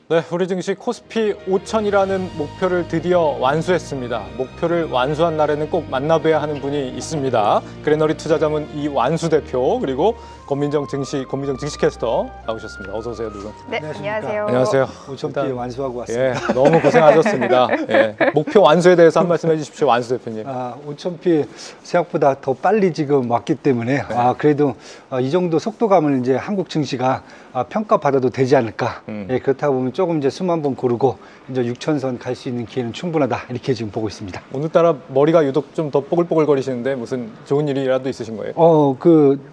네, 우리 증시 코스피 5천이라는 목표를 드디어 완수했습니다. 목표를 완수한 날에는 꼭 만나봐야 하는 분이 있습니다. 그래너리 투자자문 이완수 대표 그리고 권민정 증시캐스터 나오셨습니다. 어서 오세요, 두 분. 네, 안녕하세요. 안녕하세요. 5,000피 완수하고 왔습니다. 예, 너무 고생하셨습니다. 예, 목표 완수에 대해서 한 말씀 해주십시오, 완수 대표님. 5,000피 생각보다 더 빨리 지금 왔기 때문에 그래도 이 정도 속도감을 이제 한국 증시가 평가받아도 되지 않을까. 예, 그렇다 보면 조금 이제 숨 한번 고르고 이제 6천선 갈 수 있는 기회는 충분하다 이렇게 지금 보고 있습니다. 오늘따라 머리가 유독 좀 더 뽀글뽀글 거리시는데 무슨 좋은 일이라도 있으신 거예요?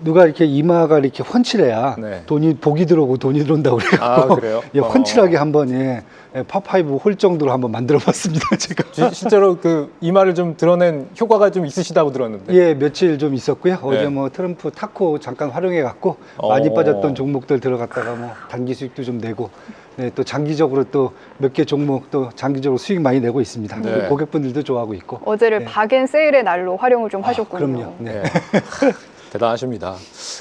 누가 이렇게 이마가 이렇게 훤칠해야 네. 복이 들어오고 돈이 들어온다고 그래요. 아, 그래요? 예, 훤칠하게 한번 파5 홀 정도로 한번 만들어봤습니다. 제가. 실제로 그 이마를 좀 드러낸 효과가 좀 있으시다고 들었는데. 예, 며칠 좀 있었고요. 어제 네. 뭐 트럼프 타코 잠깐 활용해 갖고 많이 빠졌던 종목들 들어갔다가 뭐 단기 수익도 좀 내고, 네, 또 장기적으로 또 몇 개 종목 또 장기적으로 수익 많이 내고 있습니다. 네. 고객분들도 좋아하고 있고. 어제를 네. 박앤세일의 날로 활용을 좀 하셨군요. 그럼요. 네. 네. 대단하십니다.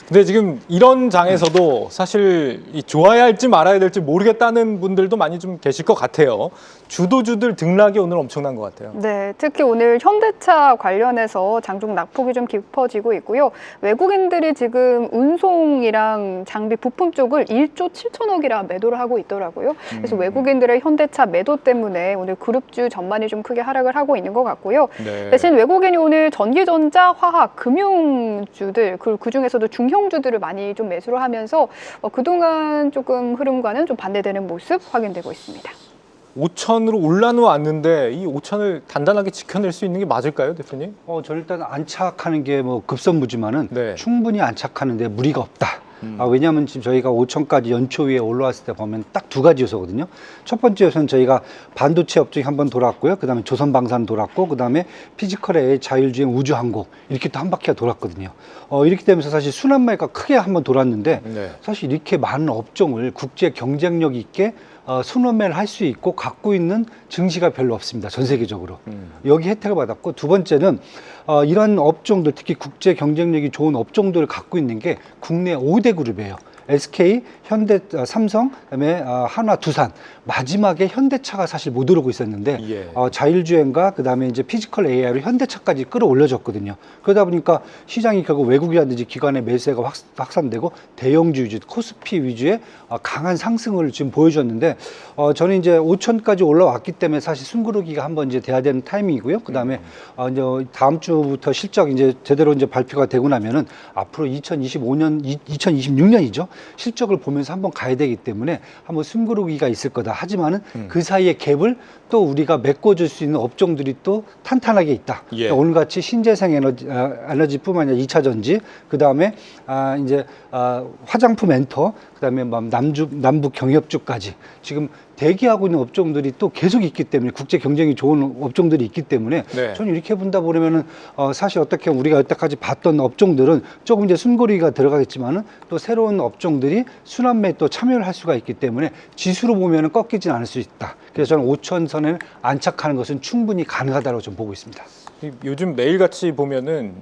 근데 지금 이런 장에서도 사실 좋아야 할지 말아야 될지 모르겠다는 분들도 많이 좀 계실 것 같아요. 주도주들 등락이 오늘 엄청난 것 같아요. 네, 특히 오늘 현대차 관련해서 장중 낙폭이 좀 깊어지고 있고요. 외국인들이 지금 운송이랑 장비 부품 쪽을 1조 7천억이라 매도를 하고 있더라고요. 그래서 외국인들의 현대차 매도 때문에 오늘 그룹주 전반이 좀 크게 하락을 하고 있는 것 같고요. 네. 대신 외국인이 오늘 전기전자, 화학, 금융주들 그 중에서도 중형주들을 많이 좀 매수를 하면서 그동안 조금 흐름과는 좀 반대되는 모습 확인되고 있습니다. 5천으로 올라놓았는데 이 5천을 단단하게 지켜낼 수 있는 게 맞을까요, 대표님? 저는 일단 안착하는 게 뭐 급선무지만은 네. 충분히 안착하는데 무리가 없다. 왜냐하면 지금 저희가 5천까지 연초 위에 올라왔을 때 보면 딱 두 가지 요소거든요. 첫 번째 요소는 저희가 반도체 업종이 한번 돌았고요. 그 다음에 조선방산 돌았고, 그 다음에 피지컬의 자율주행 우주항공 이렇게 또 한 바퀴가 돌았거든요. 이렇게 되면서 사실 순환매가 크게 한번 돌았는데 네. 사실 이렇게 많은 업종을 국제 경쟁력 있게 순환매를 할 수 있고 갖고 있는 증시가 별로 없습니다. 전 세계적으로. 여기 혜택을 받았고, 두 번째는 이런 업종들, 특히 국제 경쟁력이 좋은 업종들을 갖고 있는 게 국내 5대 그룹이에요. SK, 현대, 삼성, 그다음에 한화, 두산. 마지막에 현대차가 사실 못 오르고 있었는데 예. 자율주행과 그다음에 이제 피지컬 AI로 현대차까지 끌어올려졌거든요. 그러다 보니까 시장이 결국 외국이라든지 기관의 매수세가 확산되고 대형주 위주, 코스피 위주의 강한 상승을 지금 보여줬는데 저는 이제 5천까지 올라왔기 때문에 사실 숨고르기가 한번 이제 돼야 되는 타이밍이고요. 그다음에 이제 다음 주부터 실적 이제 제대로 이제 발표가 되고 나면은 앞으로 2026년이죠. 실적을 보면서 한번 가야 되기 때문에 한번 숨고르기가 있을 거다. 하지만은 그 사이에 갭을 또 우리가 메꿔줄 수 있는 업종들이 또 탄탄하게 있다. 예. 그러니까 오늘같이 신재생 에너지뿐만 아니라 2차 전지, 그 다음에 이제 화장품 엔터, 그 다음에 남북 경협주까지 지금 대기하고 있는 업종들이 또 계속 있기 때문에, 국제 경쟁이 좋은 업종들이 있기 때문에 네. 저는 이렇게 본다 보면은 사실 어떻게 우리가 여태까지 봤던 업종들은 조금 이제 숨고르기가 들어가겠지만은 또 새로운 업종들이 순환매에 또 참여를 할 수가 있기 때문에 지수로 보면은 꺾이진 않을 수 있다. 그래서 저는 5천선을 안착하는 것은 충분히 가능하다고 좀 보고 있습니다. 요즘 매일같이 보면은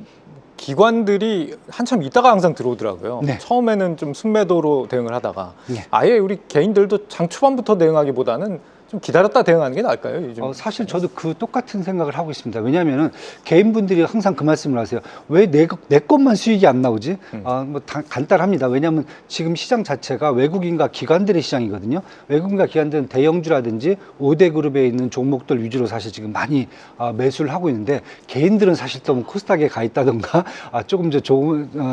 기관들이 한참 있다가 항상 들어오더라고요. 네. 처음에는 좀 순매도로 대응을 하다가 네. 아예 우리 개인들도 장 초반부터 대응하기보다는 좀 기다렸다 대응하는 게 나을까요? 요즘? 사실 저도 그 똑같은 생각을 하고 있습니다. 왜냐하면은 개인분들이 항상 그 말씀을 하세요. 왜 내 것만 수익이 안 나오지? 간단합니다. 왜냐하면 지금 시장 자체가 외국인과 기관들의 시장이거든요. 외국인과 기관들은 대형주라든지 5대 그룹에 있는 종목들 위주로 사실 지금 많이 매수를 하고 있는데, 개인들은 사실 또 코스닥에 가 있다던가 조금 더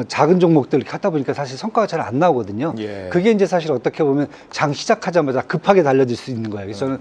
작은 종목들 이렇게 하다 보니까 사실 성과가 잘 안 나오거든요. 예. 그게 이제 사실 어떻게 보면 장 시작하자마자 급하게 달려들 수 있는 거예요. 그래서 저는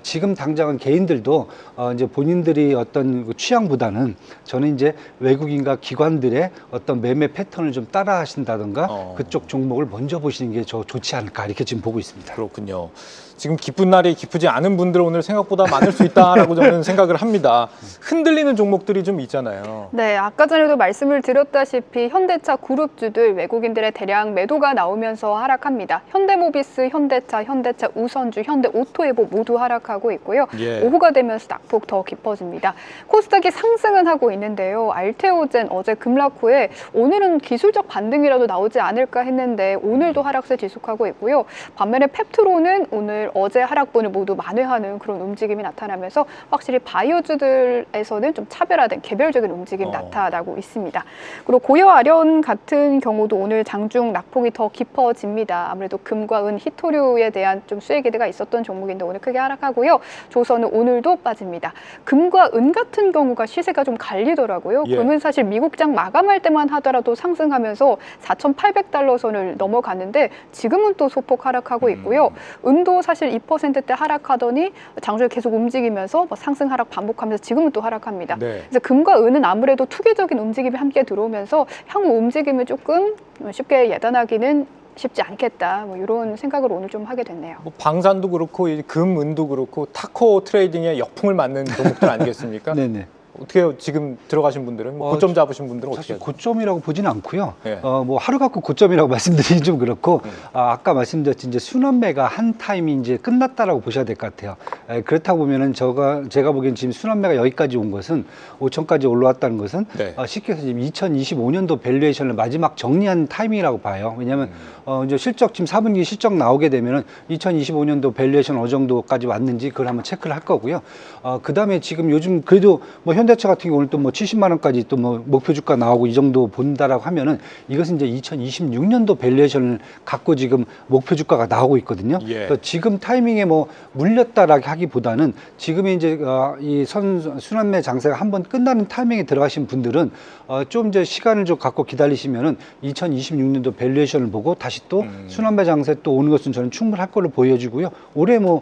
지금 당장은 개인들도 이제 본인들이 어떤 취향보다는 저는 이제 외국인과 기관들의 어떤 매매 패턴을 좀 따라 하신다던가 그쪽 종목을 먼저 보시는 게 좋지 않을까 이렇게 지금 보고 있습니다. 그렇군요. 지금 기쁜 날이 기쁘지 않은 분들 오늘 생각보다 많을 수 있다라고 저는 생각을 합니다. 흔들리는 종목들이 좀 있잖아요. 네, 아까 전에도 말씀을 드렸다시피 현대차 그룹주들 외국인들의 대량 매도가 나오면서 하락합니다. 현대모비스, 현대차, 현대차 우선주, 현대오토에보 모두 하락하고 있고요. 예. 오후가 되면서 낙폭 더 깊어집니다. 코스닥이 상승은 하고 있는데요. 알테오젠 어제 급락 후에 오늘은 기술적 반등이라도 나오지 않을까 했는데 오늘도 하락세 지속하고 있고요. 반면에 펩트로는 오늘 오늘 어제 하락분을 모두 만회하는 그런 움직임이 나타나면서 확실히 바이오주들에서는 좀 차별화된 개별적인 움직임이 나타나고 있습니다. 그리고 고여 아련 같은 경우도 오늘 장중 낙폭이 더 깊어집니다. 아무래도 금과 은, 희토류에 대한 좀 수혜 기대가 있었던 종목인데 오늘 크게 하락하고요. 조선은 오늘도 빠집니다. 금과 은 같은 경우가 시세가 좀 갈리더라고요. 예. 금은 사실 미국장 마감할 때만 하더라도 상승하면서 4,800달러 선을 넘어갔는데 지금은 또 소폭 하락하고 있고요. 은도 사실 2%대 하락하더니 장중에 계속 움직이면서 뭐 상승 하락 반복하면서 지금은 또 하락합니다. 네. 그래서 금과 은은 아무래도 투기적인 움직임이 함께 들어오면서 향후 움직임을 조금 쉽게 예단하기는 쉽지 않겠다. 뭐 이런 생각을 오늘 좀 하게 됐네요. 뭐 방산도 그렇고 이 금, 은도 그렇고 타코 트레이딩에 역풍을 맞는 종목들 아니겠습니까? 네네. 어떻게 해요? 지금 들어가신 분들은 고점 잡으신 분들은 어떻게 사실 해요? 고점이라고 보지는 않고요. 예. 뭐 하루 갖고 고점이라고 말씀드리기 좀 그렇고 아까 말씀드렸듯이 이제 순환매가 한 타임이 이제 끝났다라고 보셔야 될 것 같아요. 그렇다 보면은 제가 보기엔 지금 순환매가 여기까지 온 것은 5천까지 올라왔다는 것은 네. 쉽게 해서 지금 2025년도 밸류에이션을 마지막 정리한 타이밍이라고 봐요. 왜냐하면 이제 실적 지금 4분기 실적 나오게 되면은 2025년도 밸류에이션 어느 정도까지 왔는지 그걸 한번 체크를 할 거고요. 그 다음에 지금 요즘 그래도 뭐 현대차 같은 경우 오늘 또 뭐 70만 원까지 또 뭐 목표 주가 나오고 이 정도 본다라고 하면은 이것은 이제 2026년도 밸류에이션을 갖고 지금 목표 주가가 나오고 있거든요. 예. 그래서 지금 타이밍에 뭐 물렸다라고 하기보다는 지금이 이제 이 순환매 장세가 한번 끝나는 타이밍에 들어가신 분들은 좀 이제 시간을 좀 갖고 기다리시면은 2026년도 밸류에이션을 보고 다시 또 순환매 장세 또 오는 것은 저는 충분할 걸로 보여지고요. 올해 뭐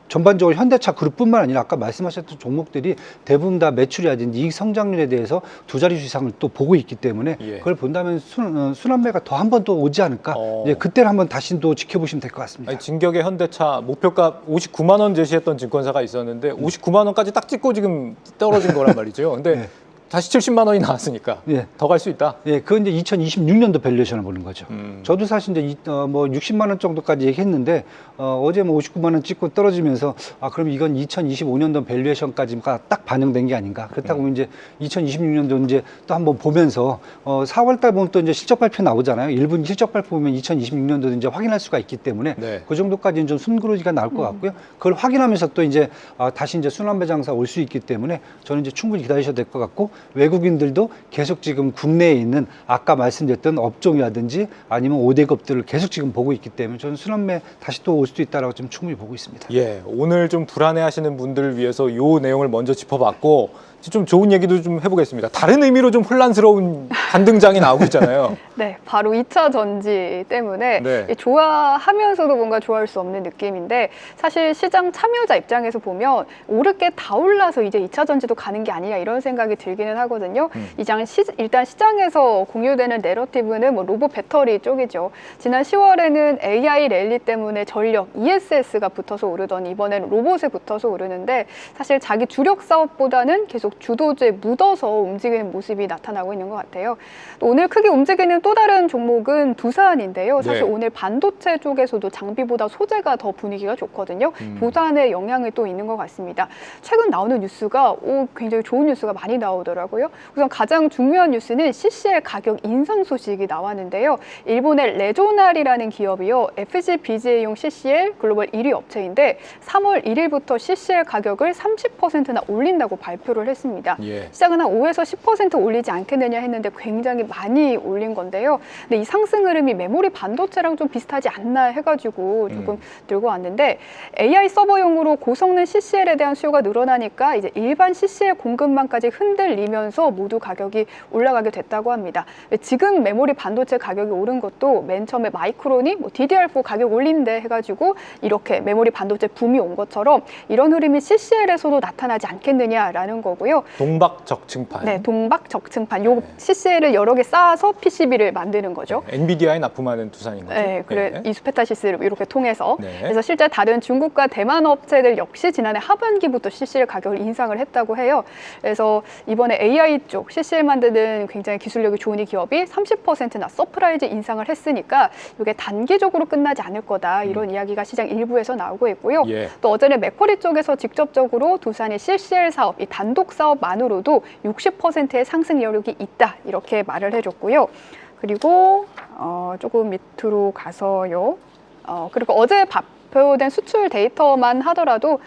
전반적으로 현대차 그룹뿐만 아니라 아까 말씀하셨던 종목들이 대부분 다 매출이라든지 이익 성장률에 대해서 두 자릿수 이상을 또 보고 있기 때문에 예. 그걸 본다면 순환매가 더 한 번 또 오지 않을까. 이제 그때를 한번 다시 또 지켜보시면 될 것 같습니다. 아니, 진격의 현대차 목표가 59만 원 제시했던 증권사가 있었는데 59만 원까지 딱 찍고 지금 떨어진 거란 말이죠. 근데 네. 다시 70만 원이 나왔으니까 예. 더 갈 수 있다. 예, 그건 이제 2026년도 밸류에이션을 보는 거죠. 저도 사실 이제 뭐 60만 원 정도까지 얘기했는데 어제 뭐 59만 원 찍고 떨어지면서 그럼 이건 2025년도 밸류에이션까지가 딱 반영된 게 아닌가. 그렇다고 보면 이제 2026년도 이제 또 한번 보면서 4월 달 보면 또 이제 실적 발표 나오잖아요. 1분 실적 발표 보면 2026년도 이제 확인할 수가 있기 때문에 네. 그 정도까지는 좀 숨고르기가 나올 것 같고요. 그걸 확인하면서 또 이제 다시 이제 순환배 장사 올 수 있기 때문에 저는 이제 충분히 기다리셔도 될 것 같고 외국인들도 계속 지금 국내에 있는 아까 말씀드렸던 업종이라든지 아니면 5대급들을 계속 지금 보고 있기 때문에 저는 순환매 다시 또 올 수도 있다라고 좀 충분히 보고 있습니다. 예, 오늘 좀 불안해하시는 분들을 위해서 이 내용을 먼저 짚어봤고 좀 좋은 얘기도 좀 해보겠습니다. 다른 의미로 좀 혼란스러운 반등장이 나오고 있잖아요. 네, 바로 2차 전지 때문에 네. 좋아하면서도 뭔가 좋아할 수 없는 느낌인데 사실 시장 참여자 입장에서 보면 오를 게 다 올라서 이제 2차 전지도 가는 게 아니냐 이런 생각이 들기는 하거든요. 일단 시장에서 공유되는 내러티브는 뭐 로봇 배터리 쪽이죠. 지난 10월에는 AI 랠리 때문에 전력 ESS가 붙어서 오르더니 이번에는 로봇에 붙어서 오르는데 사실 자기 주력 사업보다는 계속 주도주에 묻어서 움직이는 모습이 나타나고 있는 것 같아요. 또 오늘 크게 움직이는 또 다른 종목은 두산인데요. 사실 네. 오늘 반도체 쪽에서도 장비보다 소재가 더 분위기가 좋거든요. 부산의 영향이 또 있는 것 같습니다. 최근 나오는 뉴스가 굉장히 좋은 뉴스가 많이 나오더라고요. 우선 가장 중요한 뉴스는 CCL 가격 인상 소식이 나왔는데요. 일본의 레조날이라는 기업이요. FCBGA용 CCL 글로벌 1위 업체인데 3월 1일부터 CCL 가격을 30%나 올린다고 발표를 했습니다. 예. 시장은 한 5에서 10% 올리지 않겠느냐 했는데 굉장히 많이 올린 건데요. 근데 이 상승 흐름이 메모리 반도체랑 좀 비슷하지 않나 해가지고 조금 들고 왔는데 AI 서버용으로 고성능 CCL에 대한 수요가 늘어나니까 이제 일반 CCL 공급망까지 흔들리면서 모두 가격이 올라가게 됐다고 합니다. 지금 메모리 반도체 가격이 오른 것도 맨 처음에 마이크론이 뭐 DDR4 가격 올린대 해가지고 이렇게 메모리 반도체 붐이 온 것처럼 이런 흐름이 CCL에서도 나타나지 않겠느냐라는 거고요. 동박적층판. 네, 동박적층판. 요 CCL을 여러 개 쌓아서 PCB를 만드는 거죠. 엔비디아에 납품하는 두산인 거죠. 네, 그래 이수페타시스를 이렇게 통해서. 네. 그래서 실제 다른 중국과 대만 업체들 역시 지난해 하반기부터 CCL 가격을 인상을 했다고 해요. 그래서 이번에 AI 쪽 CCL 만드는 굉장히 기술력이 좋은 이 기업이 30%나 서프라이즈 인상을 했으니까 이게 단기적으로 끝나지 않을 거다 이런 이야기가 시장 일부에서 나오고 있고요. 예. 또 어제는 맥쿼리 쪽에서 직접적으로 두산의 CCL 사업, 이 단독 사업만으로도 60%의 상승 여력이 있다 이렇게 말을 해줬고요. 그리고 조금 밑으로 가서요. 그리고 어제 발표된 수출 데이터만 하더라도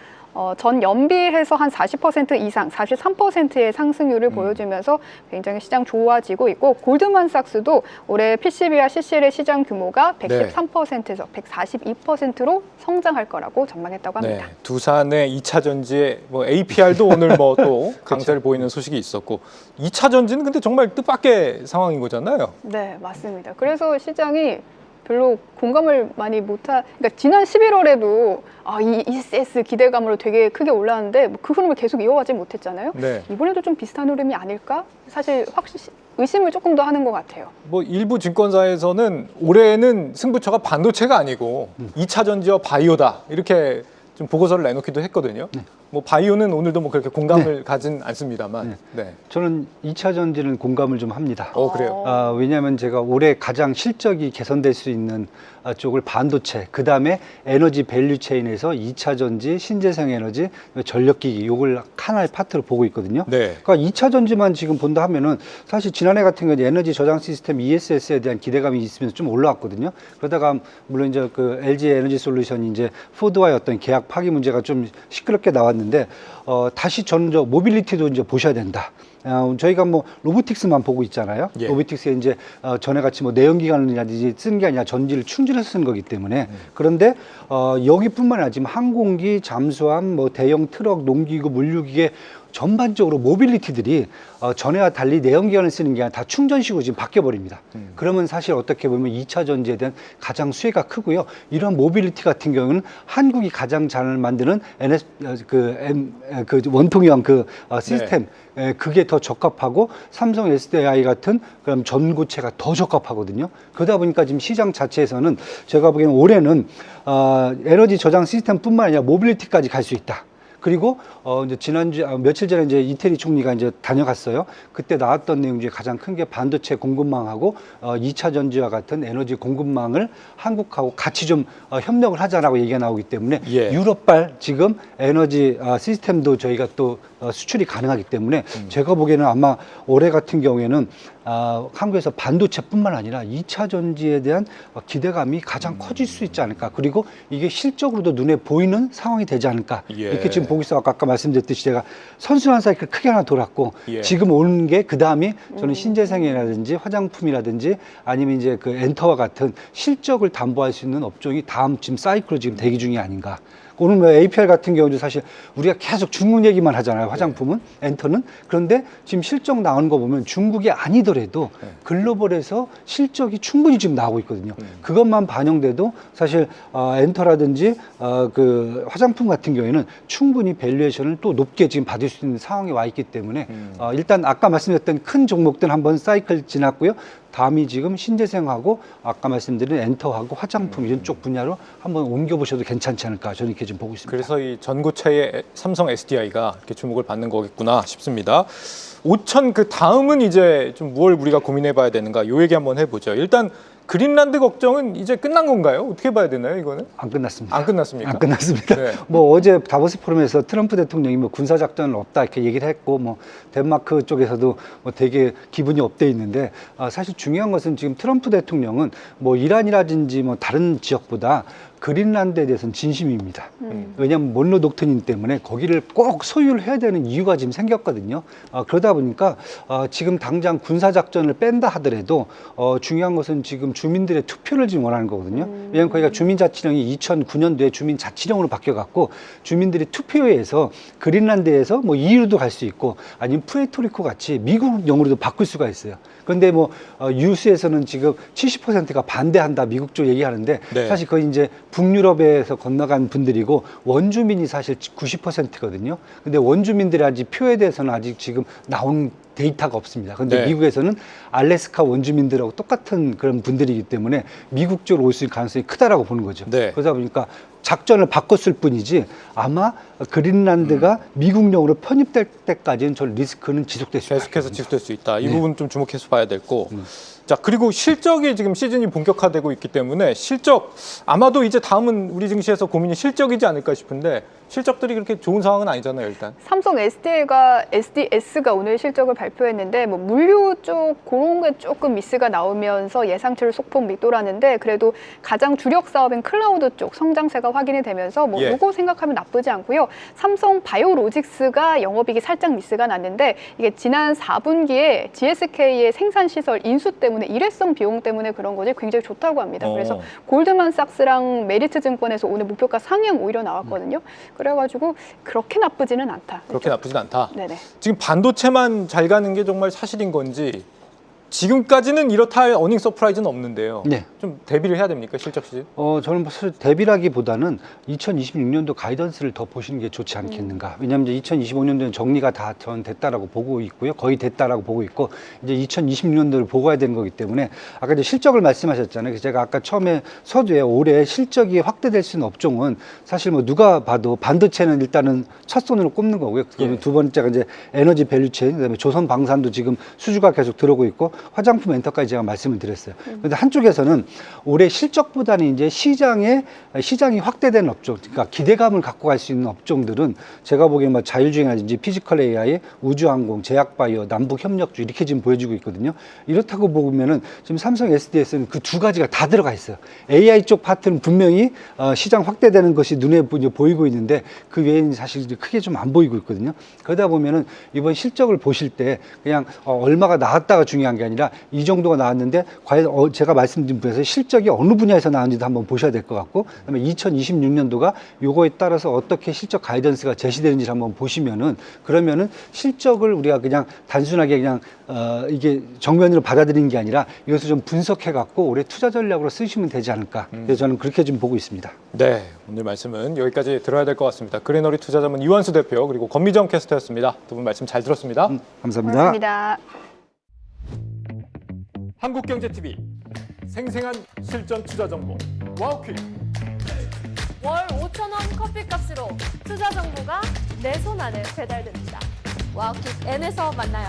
전 연비해서 한 40% 이상, 43%의 상승률을 보여주면서 굉장히 시장 좋아지고 있고, 골드만삭스도 올해 PCB와 CCL의 시장 규모가 113%에서 142%로 성장할 거라고 전망했다고 합니다. 네, 두산의 2차 전지에 뭐 APR도 오늘 뭐 또 강세를 보이는 소식이 있었고, 2차 전지는 근데 정말 뜻밖의 상황인 거잖아요. 네, 맞습니다. 그래서 시장이 별로 공감을 많이 그러니까 지난 11월에도 이 ECS 기대감으로 되게 크게 올랐는데 그 흐름을 계속 이어가지 못했잖아요. 네. 이번에도 좀 비슷한 흐름이 아닐까? 사실 확실히 의심을 조금 더 하는 것 같아요. 뭐 일부 증권사에서는 올해는 승부처가 반도체가 아니고 2차 전지와 바이오다 이렇게 좀 보고서를 내놓기도 했거든요. 네. 뭐 바이오는 오늘도 뭐 그렇게 공감을 가진 않습니다만. 네. 저는 2차 전지는 공감을 좀 합니다. 그래요. 왜냐하면 제가 올해 가장 실적이 개선될 수 있는 쪽을 반도체, 그 다음에 에너지 밸류체인에서 2차 전지, 신재생 에너지, 전력기기 요걸 하나의 파트로 보고 있거든요. 네. 그러니까 2차 전지만 지금 본다 하면은 사실 지난해 같은 경우는 에너지 저장 시스템 ESS에 대한 기대감이 있으면서 좀 올라왔거든요. 그러다가 물론 이제 그 LG 에너지 솔루션이 이제 포드와의 어떤 계약 파기 문제가 좀 시끄럽게 나왔는데 다시 저는 저 모빌리티도 이제 보셔야 된다. 저희가 뭐 로보틱스만 보고 있잖아요. 예. 로보틱스에 이제 전에 같이 뭐 내연기관이라든지 쓰는 게 아니라 전지를 충전해서 쓰는 거기 때문에 그런데 여기뿐만 아니라 지금 항공기, 잠수함, 뭐 대형 트럭, 농기구, 물류기계 전반적으로 모빌리티들이 전에와 달리 내연기관을 쓰는 게 아니라 다 충전식으로 지금 바뀌어버립니다. 그러면 사실 어떻게 보면 2차 전지에 대한 가장 수혜가 크고요. 이런 모빌리티 같은 경우는 한국이 가장 잘 만드는 원통형 시스템 그게 더 적합하고 삼성 SDI 같은 그럼 전고체가 더 적합하거든요. 그러다 보니까 지금 시장 자체에서는 제가 보기에는 올해는 에너지 저장 시스템뿐만 아니라 모빌리티까지 갈 수 있다. 그리고 이제 지난주 며칠 전에 이제 이태리 총리가 이제 다녀갔어요. 그때 나왔던 내용 중에 가장 큰 게 반도체 공급망하고 2차 전지와 같은 에너지 공급망을 한국하고 같이 좀 협력을 하자라고 얘기가 나오기 때문에 예. 유럽발 지금 에너지 시스템도 저희가 또 수출이 가능하기 때문에 제가 보기에는 아마 올해 같은 경우에는 한국에서 반도체뿐만 아니라 2차 전지에 대한 기대감이 가장 커질 수 있지 않을까. 그리고 이게 실적으로도 눈에 보이는 상황이 되지 않을까. 예. 이렇게 지금 보고 있어. 아까 말씀드렸듯이 제가 선순환 사이클 크게 하나 돌았고 예. 지금 오는 게 그 다음이 저는 신재생이라든지 화장품이라든지 아니면 이제 그 엔터와 같은 실적을 담보할 수 있는 업종이 다음 지금 사이클로 지금 대기 중이 아닌가. 오늘 뭐 APR 같은 경우도 사실 우리가 계속 중국 얘기만 하잖아요. 화장품은, 엔터는. 그런데 지금 실적 나오는 거 보면 중국이 아니더라도 글로벌에서 실적이 충분히 지금 나오고 있거든요. 그것만 반영돼도 사실 엔터라든지 그 화장품 같은 경우에는 충분히 밸류에이션을 또 높게 지금 받을 수 있는 상황에 와 있기 때문에 일단 아까 말씀드렸던 큰 종목들 한번 사이클 지났고요. 다음이 지금 신재생하고 아까 말씀드린 엔터하고 화장품 이런 쪽 분야로 한번 옮겨보셔도 괜찮지 않을까 저는 이렇게 지금 보고 있습니다. 그래서 이 전고체의 삼성 SDI가 이렇게 주목을 받는 거겠구나 싶습니다. 5천 그 다음은 이제 좀 무엇을 우리가 고민해봐야 되는가 요 얘기 한번 해보죠. 일단 그린란드 걱정은 이제 끝난 건가요? 어떻게 봐야 되나요, 이거는? 안 끝났습니다. 안 끝났습니까? 안 끝났습니다. 네. 뭐 어제 다보스 포럼에서 트럼프 대통령이 뭐 군사 작전은 없다 이렇게 얘기를 했고 뭐 덴마크 쪽에서도 뭐 되게 기분이 업돼 있는데 사실 중요한 것은 지금 트럼프 대통령은 뭐 이란이라든지 뭐 다른 지역보다 그린란드에 대해서는 진심입니다. 왜냐하면 몬로 독트린 때문에 거기를 꼭 소유를 해야 되는 이유가 지금 생겼거든요. 그러다 보니까 지금 당장 군사작전을 뺀다 하더라도 중요한 것은 지금 주민들의 투표를 지금 원하는 거거든요. 왜냐하면 거기가 주민자치령이 2009년도에 주민자치령으로 바뀌어갖고 주민들이 투표에 의해서 그린란드에서 뭐 EU로도 갈 수 있고 아니면 푸에르토리코 같이 미국령으로도 바꿀 수가 있어요. 그런데 뭐 뉴스에서는 지금 70%가 반대한다 미국 쪽 얘기하는데 네. 사실 거의 이제 북유럽에서 건너간 분들이고 원주민이 사실 90%거든요. 근데 원주민들이 아직 표에 대해서는 아직 지금 나온 데이터가 없습니다. 그런데 네. 미국에서는 알래스카 원주민들하고 똑같은 그런 분들이기 때문에 미국 쪽으로 올 수 있는 가능성이 크다라고 보는 거죠. 네. 그러다 보니까 작전을 바꿨을 뿐이지 아마 그린란드가 미국령으로 편입될 때까지는 저 리스크는 지속될 수 있다. 계속해서 지속될 수 있다. 이 부분 좀 주목해서 봐야 될 거. 자, 그리고 실적이 지금 시즌이 본격화되고 있기 때문에 실적 아마도 이제 다음은 우리 증시에서 고민이 실적이지 않을까 싶은데 실적들이 그렇게 좋은 상황은 아니잖아요, 일단. 삼성 SDS가 오늘 실적을 발표했는데 뭐 물류 쪽 그런 게 조금 미스가 나오면서 예상치를 소폭 밑돌았는데 그래도 가장 주력 사업인 클라우드 쪽 성장세가 확인이 되면서 뭐 예. 요거 생각하면 나쁘지 않고요. 삼성 바이오로직스가 영업이익이 살짝 미스가 났는데 이게 지난 4분기에 GSK의 생산시설 인수 때문에 일회성 비용 때문에 그런 거지 굉장히 좋다고 합니다. 그래서 골드만삭스랑 메리트증권에서 오늘 목표가 상향 오히려 나왔거든요. 그래가지고 그렇게 나쁘지는 않다. 그렇게 나쁘진 않다. 네네. 지금 반도체만 잘 가는 게 정말 사실인 건지 지금까지는 이렇다 할 어닝 서프라이즈는 없는데요. 네. 좀 대비를 해야 됩니까, 실적 시즌? 저는 사실 대비라기보다는 2026년도 가이던스를 더 보시는 게 좋지 않겠는가. 왜냐하면 이제 2025년도는 정리가 다 전 됐다라고 보고 있고요. 거의 됐다라고 보고 있고 이제 2026년도를 보고 가야 되는 거기 때문에 아까 이제 실적을 말씀하셨잖아요. 그래서 제가 아까 처음에 서두에 올해 실적이 확대될 수 있는 업종은 사실 뭐 누가 봐도 반도체는 일단은 첫 손으로 꼽는 거고요. 예. 두 번째가 이제 에너지 밸류체인, 그다음에 조선 방산도 지금 수주가 계속 들어오고 있고 화장품 엔터까지 제가 말씀을 드렸어요. 그런데 한쪽에서는 올해 실적보다는 이제 시장이 확대되는 업종, 그러니까 기대감을 갖고 갈 수 있는 업종들은 제가 보기엔 뭐 자율주행이라든지 피지컬 AI, 우주항공, 제약바이오, 남북협력주 이렇게 지금 보여지고 있거든요. 이렇다고 보면은 지금 삼성 SDS는 그 두 가지가 다 들어가 있어요. AI 쪽 파트는 분명히 시장 확대되는 것이 눈에 보이고 있는데 그 외에는 사실 크게 좀 안 보이고 있거든요. 그러다 보면은 이번 실적을 보실 때 그냥 얼마가 나왔다가 중요한 게 아니라 이 정도가 나왔는데 과연 제가 말씀드린 분에서 실적이 어느 분야에서 나왔는지도 한번 보셔야 될 것 같고 그다음에 2026년도가 요거에 따라서 어떻게 실적 가이던스가 제시되는지를 한번 보시면은 그러면은 실적을 우리가 그냥 단순하게 그냥 이게 정면으로 받아들이는 게 아니라 이것을 좀 분석해 갖고 올해 투자 전략으로 쓰시면 되지 않을까. 그래서 저는 그렇게 좀 보고 있습니다. 네, 오늘 말씀은 여기까지 들어야 될 것 같습니다. 그린어리 투자자문 이완수 대표 그리고 권미정 캐스터였습니다. 두 분 말씀 잘 들었습니다. 감사합니다. 고맙습니다. 한국경제TV 생생한 실전 투자 정보 와우퀴. 월 5,000원 커피값으로 투자 정보가 내 손 안에 배달됩니다. 와우킥 N에서 만나요.